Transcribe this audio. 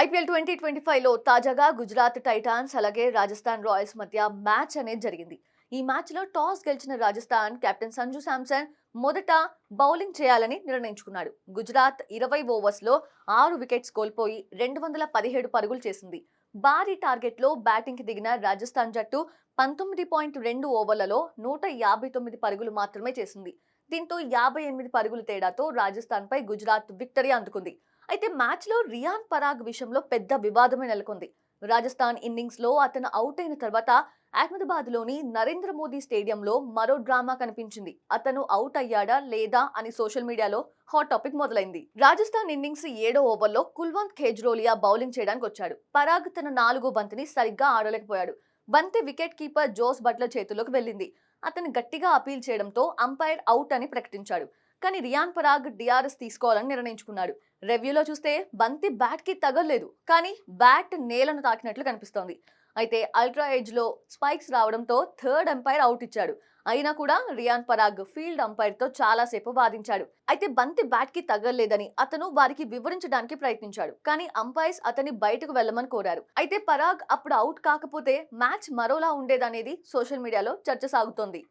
IPL 2025లో తాజాగా Gujarat Titans అలాగే Rajasthan Royals మధ్య మ్యాచ్ అనేది జరిగింది. ఈ మ్యాచ్లో టాస్ గెలిచిన రాజస్థాన్ కెప్టెన్ సంజు శాంసన్ మొదట బౌలింగ్ చేయాలని నిర్ణయించుకున్నాడు. గుజరాత్ 20 ఓవర్స్లో 6 వికెట్స్ కోల్పోయి 217 పరుగులు చేసింది. భారీ టార్గెట్లో బ్యాటింగ్కి దిగిన రాజస్థాన్ జట్టు 19.2 ఓవర్లలో 159 పరుగులు మాత్రమే చేసింది. దీంతో 58 పరుగుల తేడాతో రాజస్థాన్పై గుజరాత్ విక్టరీ అందుకుంది. అయితే మ్యాచ్లో రియాన్ పరాగ్ విషయంలో పెద్ద వివాదమే నెలకొంది. రాజస్థాన్ ఇన్నింగ్స్లో అతను అవుట్ అయిన తర్వాత అహ్మదాబాద్లోని నరేంద్ర మోదీ స్టేడియంలో మరో డ్రామా కనిపించింది. అతను అవుట్ అయ్యాడా లేదా అని సోషల్ మీడియాలో హాట్ టాపిక్ మొదలైంది. రాజస్థాన్ ఇన్నింగ్స్ 7వ ఓవర్లో కుల్వంత్ ఖేజ్రోలియా బౌలింగ్ చేయడానికి వచ్చాడు. పరాగ్ తన 4వ బంతిని సరిగ్గా ఆడలేకపోయాడు. బంతి వికెట్ కీపర్ జోస్ బట్లర్ చేతుల్లోకి వెళ్ళింది. అతను గట్టిగా అపీల్ చేయడంతో అంపైర్ అవుట్ అని ప్రకటించాడు. కానీ రియాన్ పరాగ్ డిఆర్ఎస్ తీసుకోవాలని నిర్ణయించుకున్నాడు. రివ్యూలో చూస్తే బంతి బ్యాట్ కి తగలలేదు, కానీ బ్యాట్ నేలను తాకినట్లు కనిపిస్తోంది. అయితే అల్ట్రా ఏజ్ లో స్పైక్స్ రావడంతో థర్డ్ అంపైర్ అవుట్ ఇచ్చాడు. అయినా కూడా రియాన్ పరాగ్ ఫీల్డ్ అంపైర్ తో చాలా సేపు వాదించాడు. అయితే బంతి బ్యాట్ కి తగలలేదని అతను వారికి వివరించడానికి ప్రయత్నించాడు. కానీ అంపైర్స్ అతన్ని బయటకు వెళ్ళమని కోరారు. అయితే పరాగ్ అప్పుడు అవుట్ కాకపోతే మ్యాచ్ మరోలా ఉండేదనేది సోషల్ మీడియాలో చర్చ సాగుతోంది.